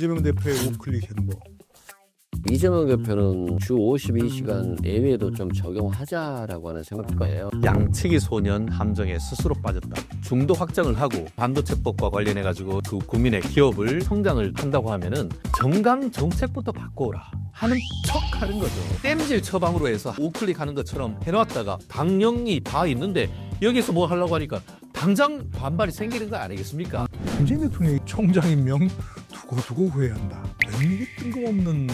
이재명 대표의 우클릭 행보. 이재명 대표는 주 52시간 예외도 좀 적용하자라고 하는 생각일 거예요. 양치기 소년 함정에 스스로 빠졌다. 중도 확장을 하고 반도체법과 관련해가지고 그 국민의 기업을 성장을 한다고 하면은 정강 정책부터 바꿔오라 하는 척하는 거죠. 땜질 처방으로 해서 우클릭하는 것처럼 해놨다가 당령이 다 있는데 여기서 뭐 하려고 하니까 당장 반발이 생기는 거 아니겠습니까? 문재인 대통령이 총장 임명 두고두고 후회한다. 이게 뜬금없는.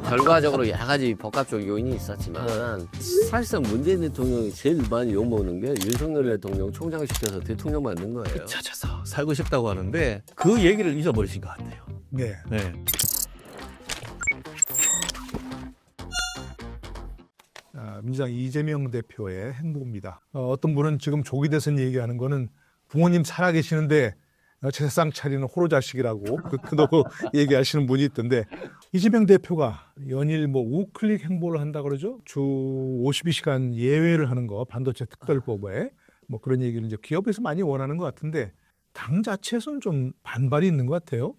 결과적으로 여러 가지 복합적 요인이 있었지만 사실상 문재인 대통령이 제일 많이 욕먹는 게 윤석열 대통령 총장을 시켜서 대통령 만든 거예요. 찾아서 살고 싶다고 하는데 그 얘기를 잊어버리신 것 같아요. 네. 네. 민주당 이재명 대표의 행보입니다. 어떤 분은 지금 조기 대선 얘기하는 거는 부모님 살아계시는데 제사상 차리는 호로자식이라고 그놓고 얘기하시는 분이 있던데, 이재명 대표가 연일 우클릭 행보를 한다 그러죠. 주 52시간 예외를 하는 거, 반도체 특별법에 그런 얘기를 이제 기업에서 많이 원하는 것 같은데 당 자체에서는 좀 반발이 있는 것 같아요.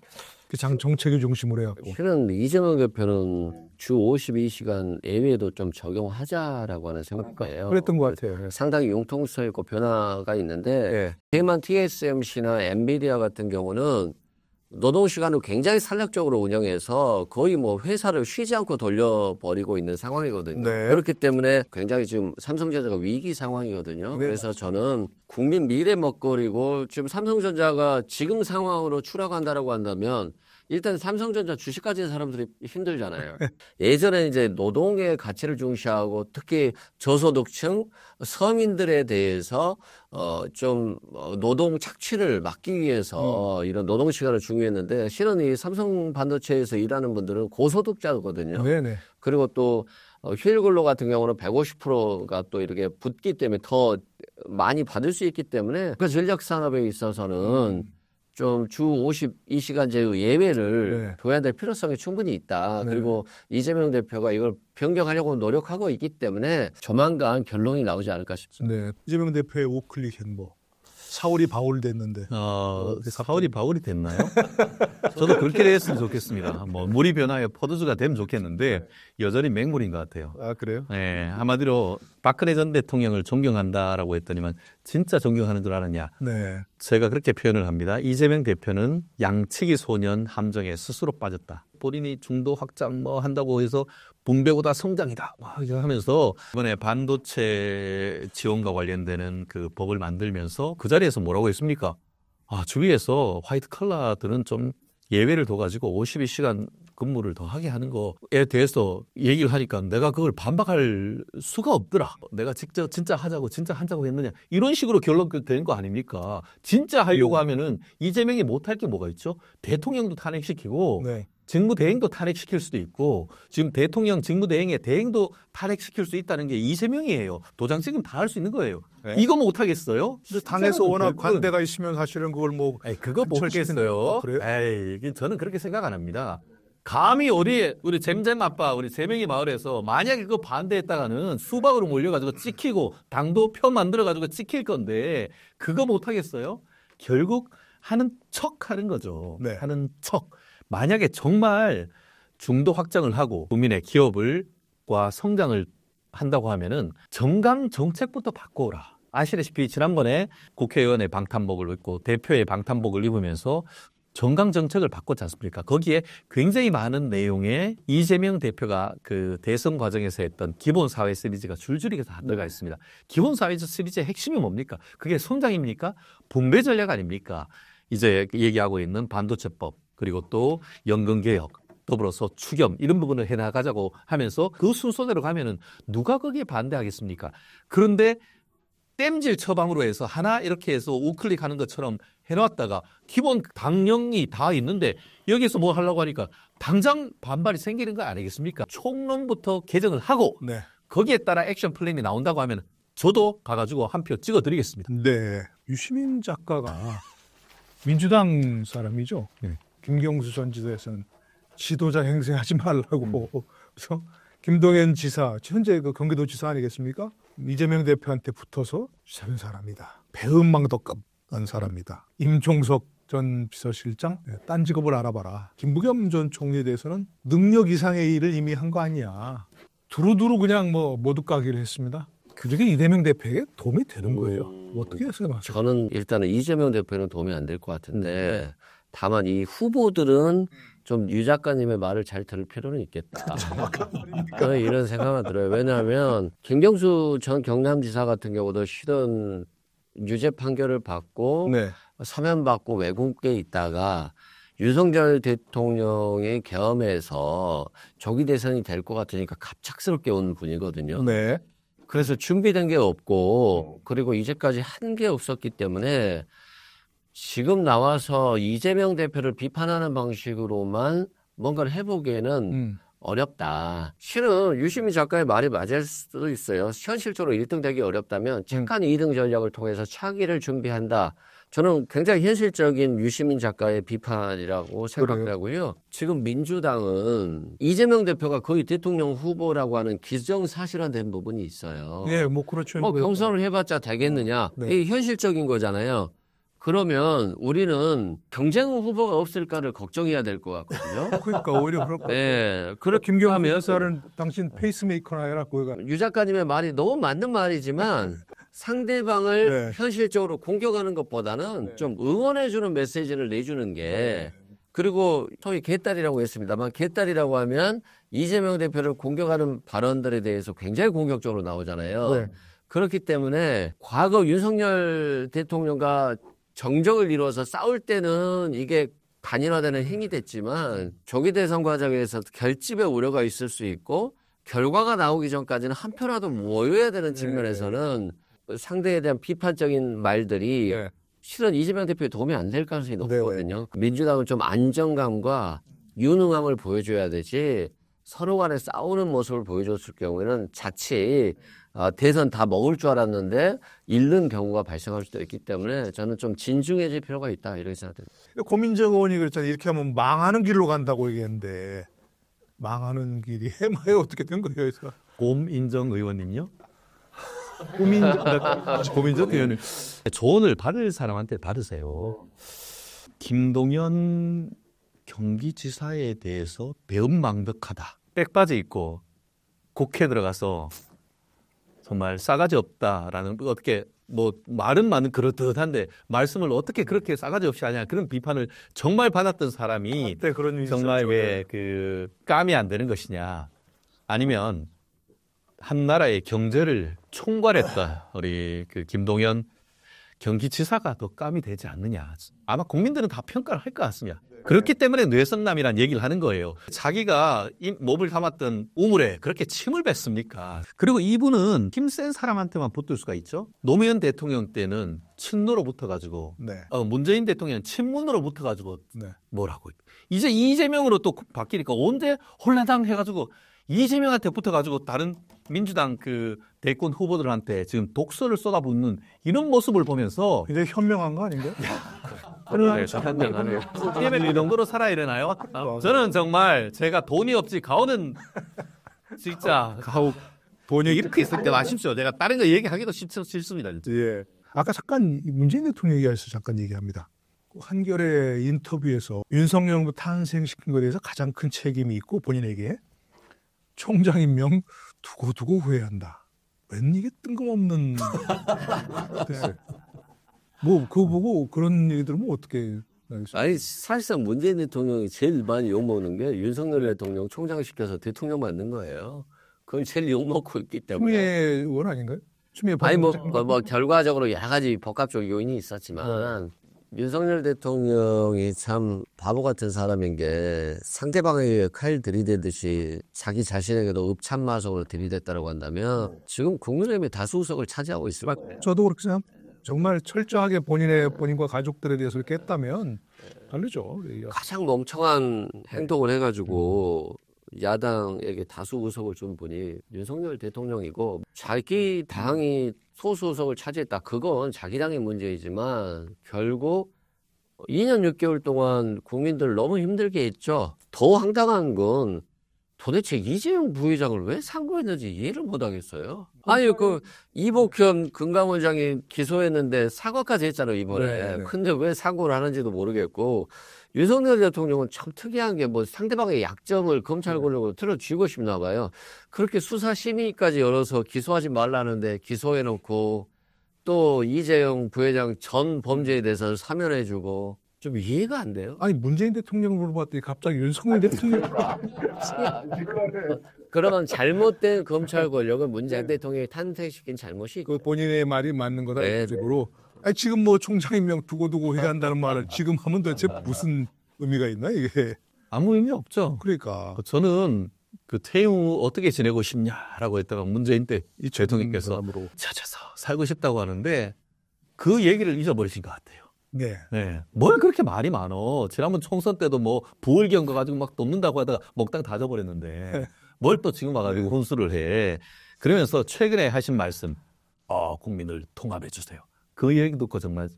장 정책을 중심으로 해갖고. 실은 이재명 대표는 주 52시간 예외도 좀 적용하자라고 하는 생각일 거예요. 그랬던 것 같아요. 상당히 융통성 있고 변화가 있는데 대만 TSMC나 엔비디아 같은 경우는 노동시간을 굉장히 산략적으로 운영해서 거의 회사를 쉬지 않고 돌려버리고 있는 상황이거든요. 네. 그렇기 때문에 굉장히 지금 삼성전자가 위기 상황이거든요. 네. 그래서 저는 국민 미래 먹거리고 지금 삼성전자가 지금 상황으로 추락한다라고 한다면 일단 삼성전자 주식 가진 사람들이 힘들잖아요. 예전에 이제 노동의 가치를 중시하고 특히 저소득층 서민들에 대해서 좀 노동 착취를 막기 위해서 이런 노동 시간을 중요했는데 실은 이 삼성 반도체에서 일하는 분들은 고소득자거든요. 네네. 그리고 또 휴일 근로 같은 경우는 150%가 또 이렇게 붙기 때문에 더 많이 받을 수 있기 때문에 그 전략 산업에 있어서는 좀 주 52시간제 예외를 둬야 될 필요성이 충분히 있다. 그리고 이재명 대표가 이걸 변경하려고 노력하고 있기 때문에 조만간 결론이 나오지 않을까 싶습니다. 네. 이재명 대표의 우클릭 행보. 사월이 바울 됐는데. 사월이 바울이 됐나요? 저도 그렇게 됐으면 좋겠습니다. 물이 변하여 포도주가 되면 좋겠는데 여전히 맹물인 것 같아요. 아, 그래요? 네, 한마디로 박근혜 전 대통령을 존경한다라고 했더니만 진짜 존경하는 줄 아느냐. 네. 제가 그렇게 표현을 합니다. 이재명 대표는 양치기 소년 함정에 스스로 빠졌다. 본인이 중도 확장 한다고 해서 분배보다 성장이다 하면서 이번에 반도체 지원과 관련되는 그 법을 만들면서 그 자리에서 뭐라고 했습니까? 주위에서 화이트 컬러들은 좀 예외를 둬가지고 52시간 근무를 더 하게 하는 거에 대해서 얘기를 하니까 내가 그걸 반박할 수가 없더라. 내가 직접 진짜 하자고 했느냐. 이런 식으로 결론 되는 거 아닙니까? 진짜 하려고 하면은 이재명이 못할 게 뭐가 있죠? 대통령도 탄핵시키고 직무대행도 탄핵시킬 수도 있고 지금 대통령 직무대행의 대행도 탄핵시킬 수 있다는 게 이재명이에요. 도장찍으면 다 할 수 있는 거예요. 이거 못하겠어요? 당에서 워낙 관대가 있으면 사실은 그걸 그거 못겠어요. 그래요? 저는 그렇게 생각 안 합니다. 감히 우리 잼잼 아빠 우리 세명이 마을에서 만약에 그거 반대했다가는 수박으로 몰려가지고 찍히고 당도 표 만들어가지고 찍힐 건데 그거 못하겠어요? 결국 하는 척 하는 거죠. 하는 척. 만약에 정말 중도 확장을 하고 국민의 기업과 성장을 한다고 하면은 정강 정책부터 바꿔오라. 아시다시피 지난번에 국회의원의 방탄복을 입고 대표의 방탄복을 입으면서 정강 정책을 바꿨지 않습니까? 거기에 굉장히 많은 내용의 이재명 대표가 그 대선 과정에서 했던 기본 사회 시리즈가 줄줄이 다 들어가 있습니다. 기본 사회 시리즈의 핵심이 뭡니까? 그게 성장입니까? 분배 전략 아닙니까? 이제 얘기하고 있는 반도체법 그리고 또 연금개혁 더불어서 추경 이런 부분을 해나가자고 하면서 그 순서대로 가면은 누가 거기에 반대하겠습니까? 그런데 땜질 처방으로 해서 하나 이렇게 해서 우클릭하는 것처럼 해놨다가 기본 당령이 다 있는데 여기서 뭐 하려고 하니까 당장 반발이 생기는 거 아니겠습니까? 총론부터 개정을 하고 거기에 따라 액션 플랜이 나온다고 하면 저도 가가지고 한 표 찍어드리겠습니다. 네. 유시민 작가가 민주당 사람이죠. 김경수 전 지사에서는 지도자 행세하지 말라고. 그래서 김동연 지사, 현재 그 경기도지사 아니겠습니까? 이재명 대표한테 붙어서 잡은 사람이다. 배은망덕한 사람이다. 임종석 전 비서실장, 딴 직업을 알아봐라. 김부겸 전 총리에 대해서는 능력 이상의 일을 이미 한 거 아니야. 두루두루 그냥 뭐 모두 까기를 했습니다. 그게 이재명 대표에게 도움이 되는 거예요. 어떻게 생각하세요? 저는 일단은 이재명 대표는 도움이 안 될 것 같은데 다만 이 후보들은 좀 유 작가님의 말을 잘 들을 필요는 있겠다. 저는 이런 생각이 들어요. 왜냐하면 김경수 전 경남지사 같은 경우도 실은 유죄 판결을 받고 네. 사면받고 외국에 있다가 윤석열 대통령의 계엄에서 조기 대선이 될 것 같으니까 갑작스럽게 온 분이거든요. 네. 그래서 준비된 게 없고 그리고 이제까지 한 게 없었기 때문에 지금 나와서 이재명 대표를 비판하는 방식으로만 뭔가를 해보기에는 어렵다. 실은 유시민 작가의 말이 맞을 수도 있어요. 현실적으로 1등 되기 어렵다면 착한 2등 전략을 통해서 차기를 준비한다. 저는 굉장히 현실적인 유시민 작가의 비판이라고 생각하고요. 지금 민주당은 이재명 대표가 거의 대통령 후보라고 하는 기정사실화된 부분이 있어요. 네, 뭐 그렇죠. 경선을 해봤자 되겠느냐. 네. 이게 현실적인 거잖아요. 그러면 우리는 경쟁 후보가 없을까를 걱정해야 될 것 같거든요. 그러니까 오히려 그럴 것 같아요. 네. 그렇게 김경수 하면 지사는 당신 페이스메이커나 해라. 그거가. 유 작가님의 말이 너무 맞는 말이지만 상대방을 네. 현실적으로 공격하는 것보다는 좀 응원해주는 메시지를 내주는 게 그리고 소위 개딸이라고 했습니다만 개딸이라고 하면 이재명 대표를 공격하는 발언들에 대해서 굉장히 공격적으로 나오잖아요. 네. 그렇기 때문에 과거 윤석열 대통령과 정적을 이루어서 싸울 때는 이게 단일화되는 행위 됐지만 조기 대선 과정에서 결집의 우려가 있을 수 있고 결과가 나오기 전까지는 한 표라도 모여야 되는 측면에서는 상대에 대한 비판적인 말들이 네. 실은 이재명 대표에 도움이 안 될 가능성이 높거든요. 민주당은 좀 안정감과 유능함을 보여줘야 되지 서로 간에 싸우는 모습을 보여줬을 경우에는 자칫 대선 다 먹을 줄 알았는데 잃는 경우가 발생할 수도 있기 때문에 저는 좀 진중해질 필요가 있다 이렇게 생각합니다. 고민정 의원이 그랬잖아요. 이렇게 하면 망하는 길로 간다고 얘기했는데 망하는 길이 해마에 어떻게 된 거예요? 곰인정 의원님요? 고민정 의원님. 조언을 받을 사람한테 받으세요. 김동연 경기지사에 대해서 배은망덕하다. 백바지 입고 국회 들어가서 정말 싸가지 없다라는 어떻게 뭐 말은 많은 그렇듯한데 말씀을 어떻게 그렇게 싸가지 없이 하냐 그런 비판을 정말 받았던 사람이 네, 그런 일이 정말 있었죠. 왜 그 감이 안 되는 것이냐 아니면 한 나라의 경제를 총괄했다 우리 그 김동연 경기지사가 더 감이 되지 않느냐 아마 국민들은 다 평가를 할 것 같습니다. 그렇기 때문에 뇌성남이라는 얘기를 하는 거예요. 자기가 몸을 담았던 우물에 그렇게 침을 뱉습니까? 그리고 이분은 힘센 사람한테만 붙을 수가 있죠. 노무현 대통령 때는 친노로 붙어가지고 네. 문재인 대통령은 친문으로 붙어가지고 네. 뭐라고 이제 이재명으로 또 바뀌니까 언제 홀라당 해가지고 이재명한테 붙어가지고 다른 민주당 그 대권 후보들한테 지금 독서를 쏟아붓는 이런 모습을 보면서 이제 현명한 거 아닌가요? 현명하네요. 이 정도로 살아야 되나요? 저는 정말 제가 돈이 없지 가오는 진짜 가오 돈이 이렇게 있을 때 아쉽죠. 제가 다른 거 얘기하기도 싫습니다. 예. 아까 잠깐 문재인 대통령 얘기해서 잠깐 얘기합니다. 한겨레 인터뷰에서 윤석열 탄생시킨 것에 대해서 가장 큰 책임이 있고 본인에게 총장 임명 두고두고 후회한다. 웬 이게 뜬금없는. 네. 뭐 그거 보고 그런 얘기 들으면 어떻게 알겠어요? 아니 사실상 문재인 대통령이 제일 많이 욕먹는 게 윤석열 대통령 총장 시켜서 대통령 만든 거예요. 그걸 제일 욕먹고 있기 때문에. 추미애 의원 아닌가요? 추미애 아니 뭐 결과적으로 여러 가지 복합적 요인이 있었지만 윤석열 대통령이 참 바보 같은 사람인 게 상대방에게 칼 들이대듯이 자기 자신에게도 읍참마속으로 들이댔다고 한다면 지금 국민의힘이 다수 의석을 차지하고 있을 거예요. 저도 그렇게 생각합니다. 정말 철저하게 본인과 가족들에 대해서 이렇게 했다면 다르죠. 가장 멍청한 행동을 해가지고 야당에게 다수 의석을 준 분이 윤석열 대통령이고 자기 당이 소수 의석을 차지했다. 그건 자기 당의 문제이지만 결국 2년 6개월 동안 국민들 너무 힘들게 했죠. 더 황당한 건 도대체 이재용 부회장을 왜 상고했는지 이해를 못 하겠어요. 아니, 이복현 금감원장이 기소했는데 사과까지 했잖아요, 이번에. 네. 근데 왜 상고를 하는지도 모르겠고, 윤석열 대통령은 참 특이한 게 뭐 상대방의 약점을 검찰 권력으로 틀어쥐고 싶나 봐요. 그렇게 수사심의까지 열어서 기소하지 말라는데 기소해놓고, 또 이재용 부회장 전 범죄에 대해서 사면해주고, 좀 이해가 안 돼요. 아니 문재인 대통령을 물어봤더니 갑자기 윤석열 대통령. 그런 잘못된 검찰 권력을 문재인 대통령이 탄생시킨 잘못이 있고. 그 본인의 말이 맞는 거다. 네. 식으로. 아니 지금 뭐 총장 임명 두고두고 해야 한다는 말을 지금 하면 도대체 무슨 의미가 있나 이게. 아무 의미 없죠. 그러니까. 저는 그 퇴임 후 어떻게 지내고 싶냐라고 했다가 문재인 때 이 대통령께서 사람으로. 찾아서 살고 싶다고 하는데 그 얘기를 잊어버리신 것 같아요. 네. 네. 뭘 그렇게 말이 많어. 지난번 총선 때도 뭐 부울경 가가지고 막 돕는다고 하다가 먹당 다 져버렸는데 뭘 또 지금 와가지고 혼수를 해. 그러면서 최근에 하신 말씀, 국민을 통합해 주세요. 그 얘기 듣고 정말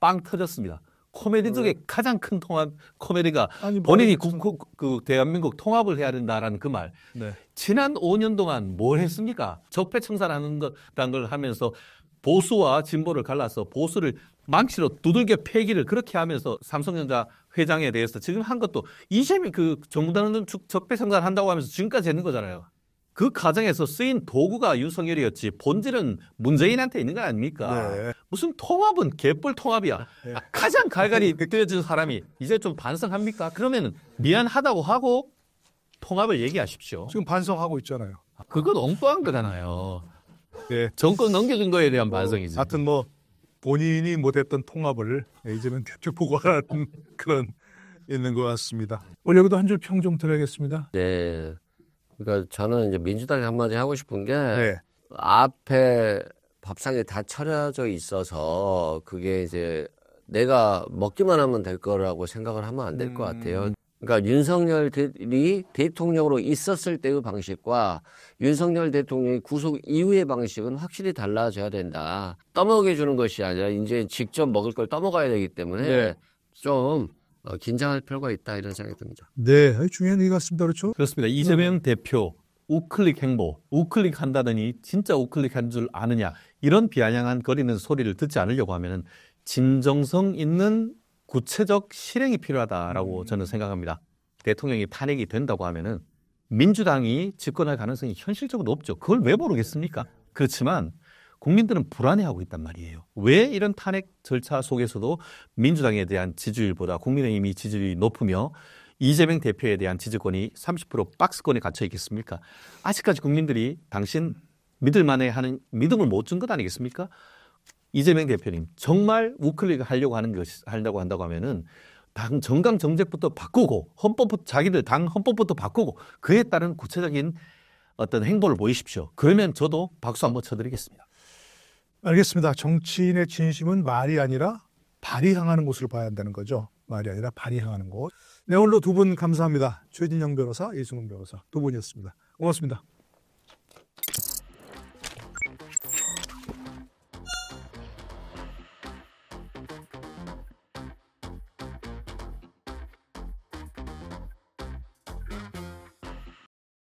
빵 터졌습니다. 코미디 중에 가장 큰 통합 코미디가 아니, 본인이 뭐, 그 대한민국 통합을 해야 된다라는 그 말. 네. 지난 5년 동안 뭘 했습니까? 적폐청산하는 거라는 걸 하면서 보수와 진보를 갈라서 보수를 망치로 두들겨 패기를 그렇게 하면서 삼성전자 회장에 대해서 지금 한 것도 이재명 그 정부단은 적폐청산 한다고 하면서 지금까지 했는 거잖아요. 그 과정에서 쓰인 도구가 윤석열이었지 본질은 문재인한테 있는 거 아닙니까? 네. 무슨 통합은 개뿔 통합이야. 네. 가장 갈갈이 되어진 사람이 이제 좀 반성합니까? 그러면 미안하다고 하고 통합을 얘기하십시오. 지금 반성하고 있잖아요. 그건 엉뚱한 거잖아요. 예. 정권 넘겨준 거에 대한 반성이지. 하여튼 뭐 본인이 못했던 통합을 이제는 대표 보고하는 그런 있는 것 같습니다. 오늘 여기도 한 줄 평 좀 드려야겠습니다. 네. 그러니까 저는 이제 민주당에 한마디 하고 싶은 게 네. 앞에 밥상에 다 차려져 있어서 그게 이제 내가 먹기만 하면 될 거라고 생각을 하면 안 될 것 같아요. 그러니까 윤석열이 대통령으로 있었을 때의 방식과 윤석열 대통령이 구속 이후의 방식은 확실히 달라져야 된다. 떠먹여주는 것이 아니라 이제 직접 먹을 걸 떠먹어야 되기 때문에 네. 좀 긴장할 필요가 있다 이런 생각이 듭니다. 네, 중요한 얘기 같습니다. 그렇죠? 그렇습니다. 이재명 대표 우클릭 행보, 우클릭 한다더니 진짜 우클릭 한 줄 아느냐 이런 비아냥한 거리는 소리를 듣지 않으려고 하면은 진정성 있는 구체적 실행이 필요하다라고 저는 생각합니다. 대통령이 탄핵이 된다고 하면은 민주당이 집권할 가능성이 현실적으로 높죠. 그걸 왜 모르겠습니까? 그렇지만 국민들은 불안해하고 있단 말이에요. 왜 이런 탄핵 절차 속에서도 민주당에 대한 지지율보다 국민의힘이 지지율이 높으며 이재명 대표에 대한 지지권이 30% 박스권에 갇혀 있겠습니까? 아직까지 국민들이 당신 믿을만해 하는 믿음을 못 준 것 아니겠습니까? 이재명 대표님 정말 우클릭을 하려고 한다고 하면은 당 정강 정책부터 바꾸고 헌법부터 자기들 당 헌법부터 바꾸고 그에 따른 구체적인 어떤 행보를 보이십시오. 그러면 저도 박수 한번 쳐드리겠습니다. 알겠습니다. 정치인의 진심은 말이 아니라 발이 향하는 곳으로 봐야 한다는 거죠. 말이 아니라 발이 향하는 곳. 네, 오늘도 두 분 감사합니다. 최진영 변호사, 이승훈 변호사 두 분이었습니다. 고맙습니다.